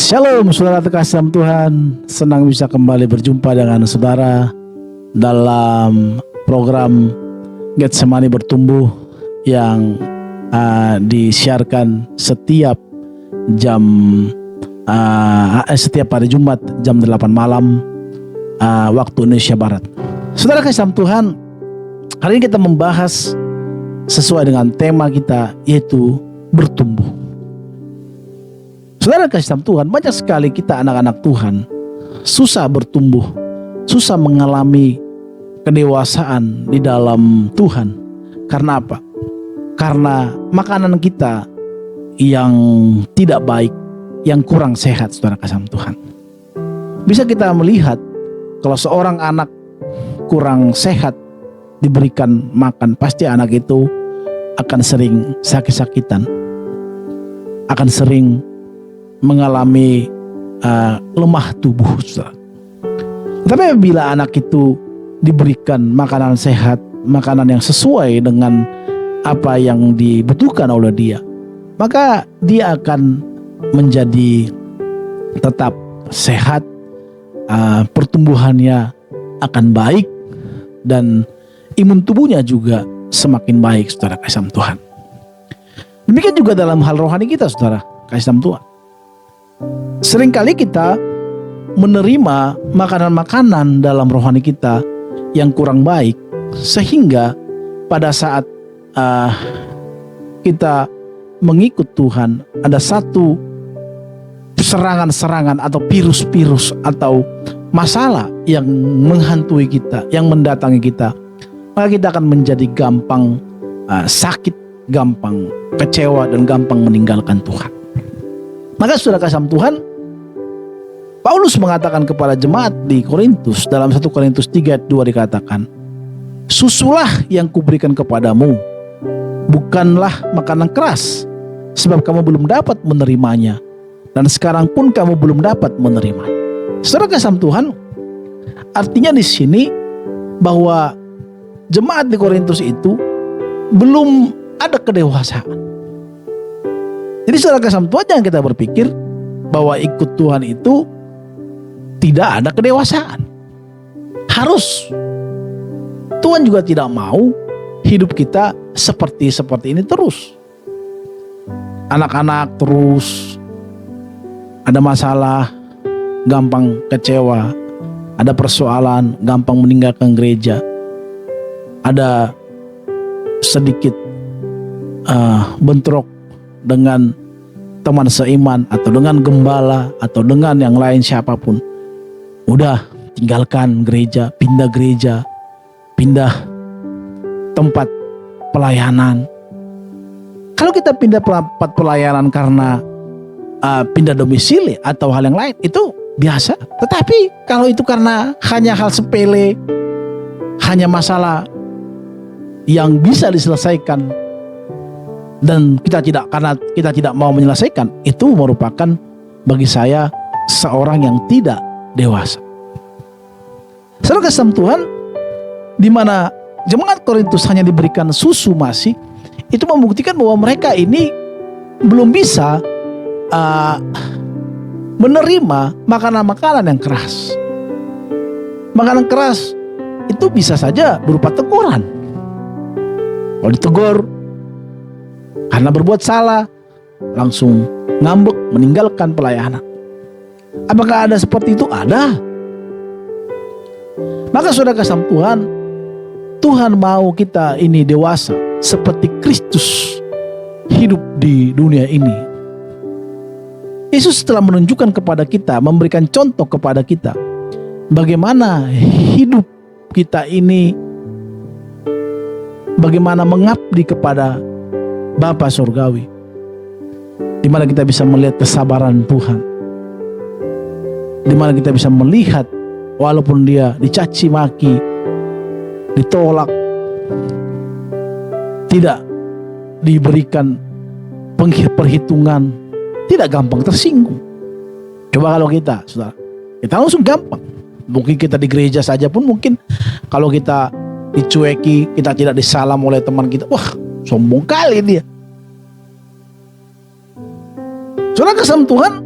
Shalom saudara terkasih dalam Tuhan. Senang bisa kembali berjumpa dengan saudara dalam program Getsemani Bertumbuh yang disiarkan setiap hari Jumat jam 8 malam waktu Indonesia Barat. Saudara kasih dalam Tuhan, hari ini kita membahas sesuai dengan tema kita, yaitu bertumbuh. Saudara kasih dalam Tuhan, banyak sekali kita anak-anak Tuhan susah bertumbuh, susah mengalami kedewasaan di dalam Tuhan. Karena apa? Karena makanan kita yang tidak baik, yang kurang sehat, saudara kasih dalam Tuhan. Bisa kita melihat kalau seorang anak kurang sehat diberikan makan, pasti anak itu akan sering sakit-sakitan, akan sering mengalami lemah tubuh, saudara. Tapi bila anak itu diberikan makanan sehat, makanan yang sesuai dengan apa yang dibutuhkan oleh dia, maka dia akan menjadi tetap sehat, pertumbuhannya akan baik, dan imun tubuhnya juga semakin baik, saudara kasih Tuhan. Demikian juga dalam hal rohani kita, saudara kasih Tuhan. Seringkali kita menerima makanan-makanan dalam rohani kita yang kurang baik, sehingga pada saat kita mengikut Tuhan, ada satu serangan-serangan atau virus-virus atau masalah yang menghantui kita, yang mendatangi kita, maka kita akan menjadi gampang sakit, gampang kecewa, dan gampang meninggalkan Tuhan. Maka saudara kasih Tuhan, Paulus mengatakan kepada jemaat di Korintus dalam 1 Korintus 3 ayat 2 dikatakan, susulah yang kuberikan kepadamu, bukanlah makanan keras, sebab kamu belum dapat menerimanya, dan sekarang pun kamu belum dapat menerima. Saudara kasih Tuhan, artinya di sini bahwa jemaat di Korintus itu belum ada kedewasaan. Jadi saudara kasih Tuhan, jangan kita berpikir bahwa ikut Tuhan itu tidak ada kedewasaan. Harus. Tuhan juga tidak mau hidup kita seperti ini terus. Anak-anak terus ada masalah, gampang kecewa, ada persoalan, gampang meninggalkan gereja, ada sedikit bentrok dengan teman seiman atau dengan gembala atau dengan yang lain siapapun, udah tinggalkan gereja, pindah tempat pelayanan. Kalau kita pindah tempat pelayanan karena pindah domisili atau hal yang lain, itu biasa. Tetapi kalau itu karena hanya hal sepele, hanya masalah yang bisa diselesaikan, dan karena kita tidak mau menyelesaikan, itu merupakan bagi saya seorang yang tidak dewasa. Saudara kasih Tuhan, di mana jemaat Korintus hanya diberikan susu masih, itu membuktikan bahwa mereka ini belum bisa menerima makanan-makanan yang keras. Makanan keras itu bisa saja berupa teguran. Kalau ditegur karena berbuat salah, langsung ngambek, meninggalkan pelayanan. Apakah ada seperti itu? Ada. Maka saudara kasih Tuhan, Tuhan mau kita ini dewasa seperti Kristus hidup di dunia ini. Yesus telah menunjukkan kepada kita, memberikan contoh kepada kita, bagaimana hidup kita ini, bagaimana mengabdi kepada Bapa Surgawi, di mana kita bisa melihat kesabaran Tuhan, di mana kita bisa melihat walaupun dia dicaci maki, ditolak, tidak diberikan perhitungan, tidak gampang tersinggung. Coba kalau kita, saudara, kita langsung gampang. Mungkin kita di gereja saja pun mungkin kalau kita dicueki, kita tidak disalam oleh teman kita, wah sombong kali dia. Saudara kasih Tuhan,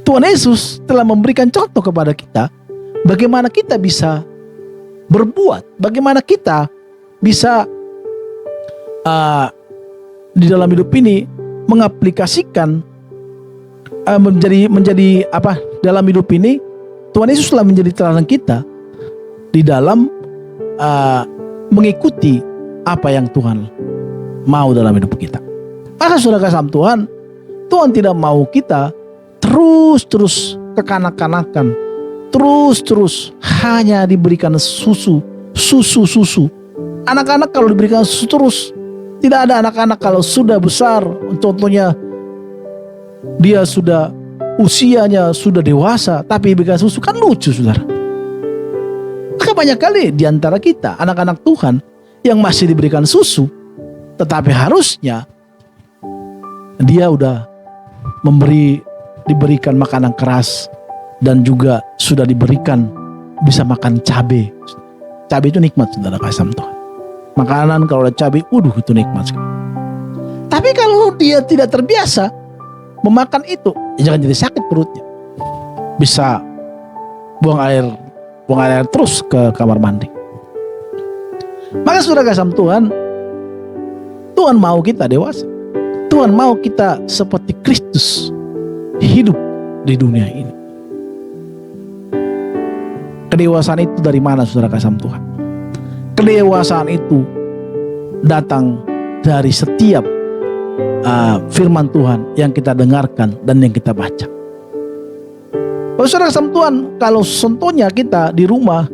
Tuhan Yesus telah memberikan contoh kepada kita bagaimana kita bisa berbuat, bagaimana kita bisa di dalam hidup ini mengaplikasikan menjadi apa dalam hidup ini. Tuhan Yesus telah menjadi teladan kita di dalam mengikuti apa yang Tuhan mau dalam hidup kita. Maka saudara kasih Tuhan, Tuhan tidak mau kita terus kekanak-kanakan, terus hanya diberikan susu. Anak-anak kalau diberikan susu terus, tidak ada anak-anak kalau sudah besar, contohnya dia sudah usianya sudah dewasa tapi diberikan susu, kan lucu saudara. Maka banyak kali di antara kita anak-anak Tuhan yang masih diberikan susu, tetapi harusnya dia udah diberikan makanan keras dan juga sudah diberikan bisa makan cabai. Cabai itu nikmat saudara kasih Tuhan. Makanan kalau ada cabai, itu nikmat sekali. Tapi kalau dia tidak terbiasa memakan itu, jangan jadi sakit perutnya. Bisa buang air terus ke kamar mandi. Maka saudara kasih Tuhan, Tuhan mau kita dewasa. Tuhan mau kita seperti Kristus hidup di dunia ini. Kedewasaan itu dari mana saudara kasih Tuhan? Kedewasaan itu datang dari setiap firman Tuhan yang kita dengarkan dan yang kita baca. Saudara kasih Tuhan, kalau contohnya kita di rumah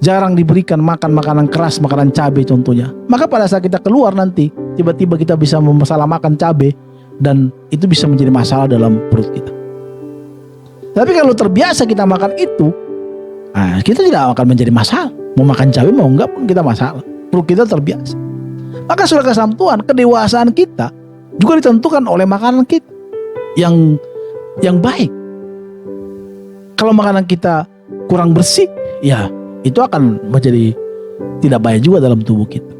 jarang diberikan makan makanan keras, makanan cabai contohnya, maka pada saat kita keluar nanti tiba-tiba kita bisa masalah makan cabai dan itu bisa menjadi masalah dalam perut kita. Tapi kalau terbiasa kita makan itu, kita tidak akan menjadi masalah. Mau makan cabai mau enggak pun kita masalah. Perut kita terbiasa. Maka saudara kasih Tuhan, kedewasaan kita juga ditentukan oleh makanan kita yang baik. Kalau makanan kita kurang bersih, ya itu akan menjadi tidak baik juga dalam tubuh kita.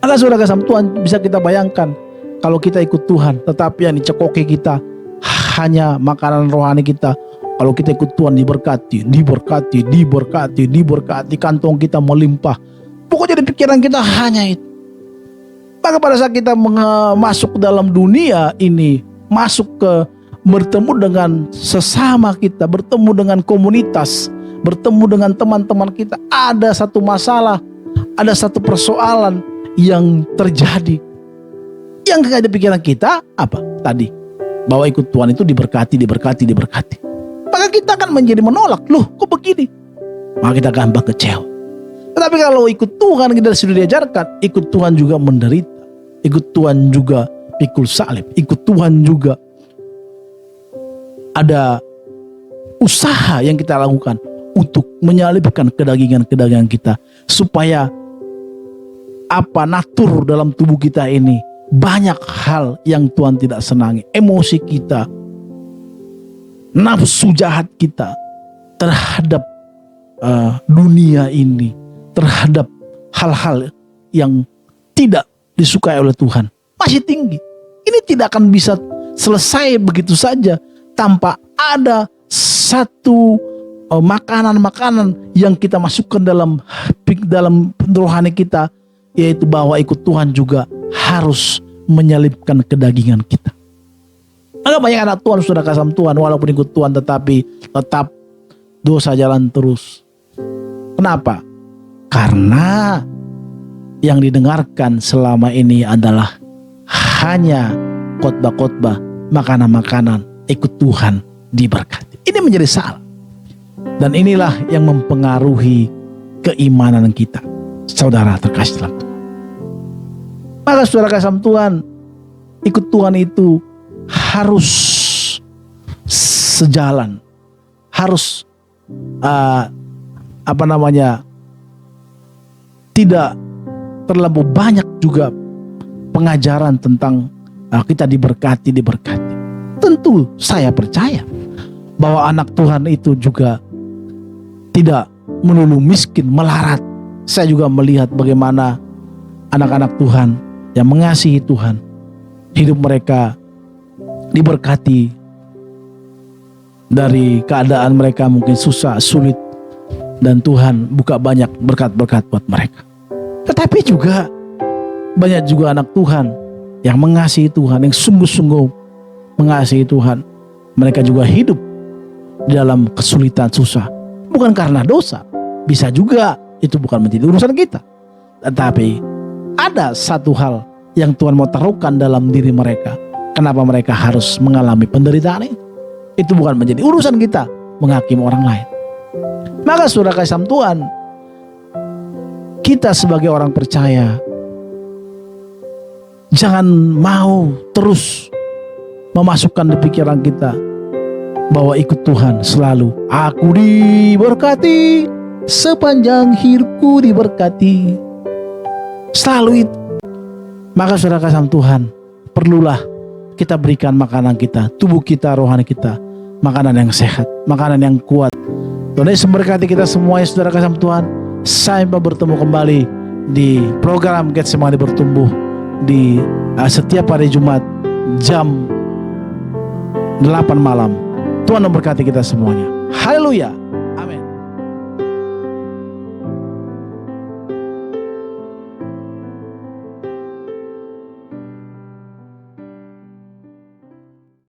Maka saudara kasih Tuhan, bisa kita bayangkan kalau kita ikut Tuhan, tetapi yang dicekoki kita hanya makanan rohani kita. Kalau kita ikut Tuhan diberkati, kantong kita melimpah. Pokoknya di pikiran kita hanya itu. Maka pada saat kita masuk dalam dunia ini, masuk ke bertemu dengan sesama kita, bertemu dengan komunitas, bertemu dengan teman-teman kita, ada satu masalah, ada satu persoalan yang terjadi. Yang ada di pikiran kita apa? Tadi, bahwa ikut Tuhan itu diberkati. Maka kita akan menjadi menolak, loh kok begini? Maka kita gampang kecewa. Tetapi kalau ikut Tuhan, kita sudah diajarkan, ikut Tuhan juga menderita, ikut Tuhan juga pikul salib, ikut Tuhan juga ada usaha yang kita lakukan untuk menyalibkan kedagingan kita, supaya natur dalam tubuh kita ini banyak hal yang Tuhan tidak senangi, emosi kita, nafsu jahat kita terhadap dunia ini, terhadap hal-hal yang tidak disukai oleh Tuhan masih tinggi. Ini tidak akan bisa selesai begitu saja tanpa ada satu makanan yang kita masukkan dalam rohani kita, yaitu bahwa ikut Tuhan juga harus menyalibkan kedagingan kita. Maka banyak anak Tuhan sudah kasih Tuhan, walaupun ikut Tuhan tetapi tetap dosa jalan terus. Kenapa? Karena yang didengarkan selama ini adalah hanya khotbah-khotbah, makanan-makanan, ikut Tuhan diberkati. Ini menjadi salah. Dan inilah yang mempengaruhi keimanan kita, saudara terkasih dalam Tuhan. Maka saudara kasih Tuhan, ikut Tuhan itu harus sejalan, harus tidak terlalu banyak juga pengajaran tentang kita diberkati. Tentu saya percaya bahwa anak Tuhan itu juga tidak melulu miskin, melarat. Saya juga melihat bagaimana anak-anak Tuhan yang mengasihi Tuhan, hidup mereka diberkati dari keadaan mereka mungkin susah, sulit, dan Tuhan buka banyak berkat-berkat buat mereka. Tetapi juga banyak juga anak Tuhan yang mengasihi Tuhan, yang sungguh-sungguh mengasihi Tuhan. Mereka juga hidup di dalam kesulitan, susah, bukan karena dosa. Bisa juga itu bukan menjadi urusan kita. Tetapi ada satu hal yang Tuhan mau taruhkan dalam diri mereka. Kenapa mereka harus mengalami penderitaan itu? Itu bukan menjadi urusan kita menghakimi orang lain. Maka saudara kasih Tuhan, kita sebagai orang percaya jangan mau terus memasukkan di pikiran kita bahwa ikut Tuhan selalu. Aku diberkati, sepanjang hidupku diberkati. Selalu itu. Maka saudara kasih Tuhan, perlulah kita berikan makanan kita, tubuh kita, rohani kita, makanan yang sehat, makanan yang kuat. Tuhan Yesus memberkati kita semua, saudara kasih Tuhan. Sampai bertemu kembali di program Getsemani Bertumbuh di setiap hari Jumat jam 8 malam. Tuhan memberkati kita semuanya. Haleluya.